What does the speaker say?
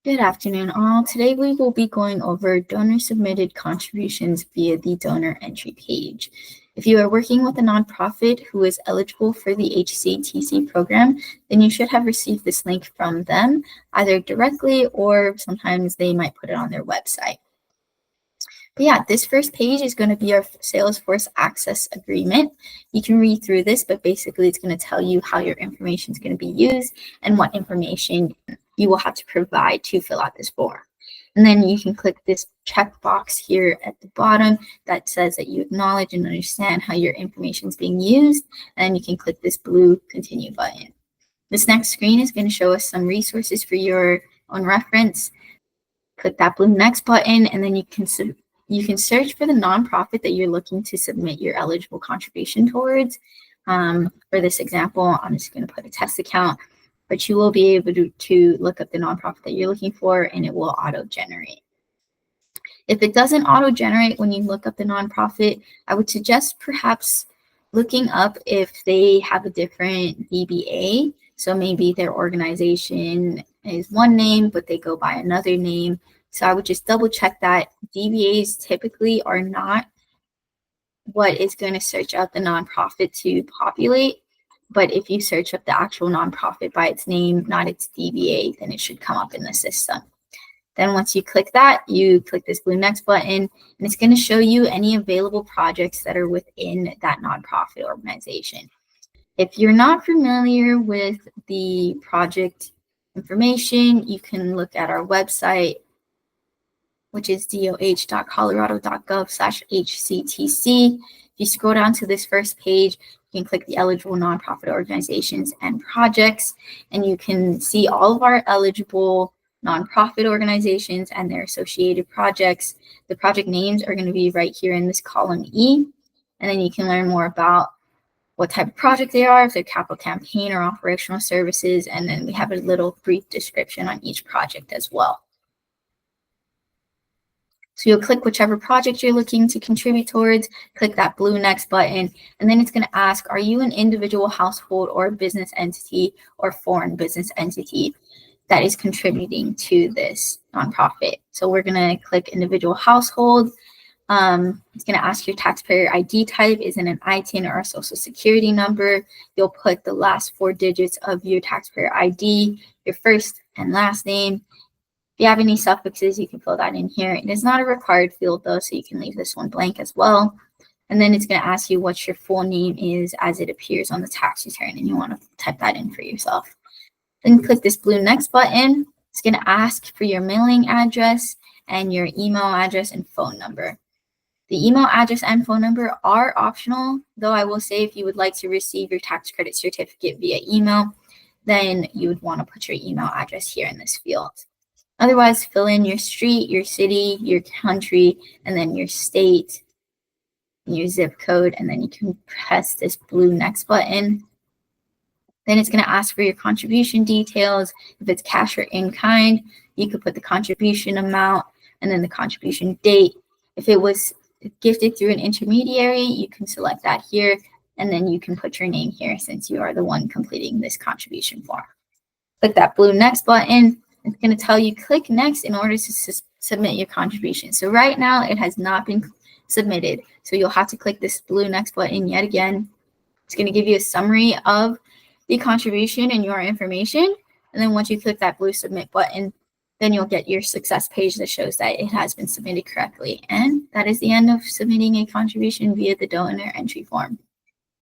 Good afternoon, all. Today we will be going over donor-submitted contributions via the donor entry page. If you are working with a nonprofit who is eligible for the HCTC program, then you should have received this link from them, either directly or sometimes they might put it on their website. But yeah, this first page is going to be our Salesforce Access Agreement. You can read through this, but basically it's going to tell you how your information is going to be used and what information you will have to provide to fill out this form. And then you can click this checkbox here at the bottom that says that you acknowledge and understand how your information is being used. And you can click this blue continue button. This next screen is going to show us some resources for your own reference. Click that blue next button, and then you can search for the nonprofit that you're looking to submit your eligible contribution towards. For this example, I'm just going to put a test account, but you will be able to look up the nonprofit that you're looking for, and it will auto-generate. If it doesn't auto-generate when you look up the nonprofit, I would suggest perhaps looking up if they have a different DBA. So maybe their organization is one name, but they go by another name. So I would just double check that. DBAs typically are not what is going to search up the nonprofit to populate. But if you search up the actual nonprofit by its name, not its DBA, then it should come up in the system. Then once you click that, you click this blue next button, and it's going to show you any available projects that are within that nonprofit organization. If you're not familiar with the project information, you can look at our website, which is doh.colorado.gov/HCTC. If you scroll down to this first page, you can click the eligible nonprofit organizations and projects, and you can see all of our eligible nonprofit organizations and their associated projects. The project names are going to be right here in this column E, and then you can learn more about what type of project they are, if they're capital campaign or operational services, and then we have a little brief description on each project as well. So you'll click whichever project you're looking to contribute towards, click that blue next button, and then it's going to ask, are you an individual household or business entity or foreign business entity that is contributing to this nonprofit? So we're going to click individual household. It's going to ask your taxpayer ID type. Is it an ITIN or a social security number? You'll put the last 4 digits of your taxpayer ID, your first and last name. If you have any suffixes, you can fill that in here. It is not a required field though, so you can leave this one blank as well. And then it's going to ask you what your full name is as it appears on the tax return, and you want to type that in for yourself. Then click this blue next button. It's going to ask for your mailing address and your email address and phone number. The email address and phone number are optional, though I will say if you would like to receive your tax credit certificate via email, then you would want to put your email address here in this field. Otherwise, fill in your street, your city, your country, and then your state, and your zip code, and then you can press this blue next button. Then it's going to ask for your contribution details. If it's cash or in kind, you could put the contribution amount and then the contribution date. If it was gifted through an intermediary, you can select that here, and then you can put your name here since you are the one completing this contribution form. Click that blue next button. It's going to tell you click next in order to submit your contribution. So right now it has not been submitted. So you'll have to click this blue next button yet again. It's going to give you a summary of the contribution and your information. And then once you click that blue submit button, then you'll get your success page that shows that it has been submitted correctly. And that is the end of submitting a contribution via the donor entry form.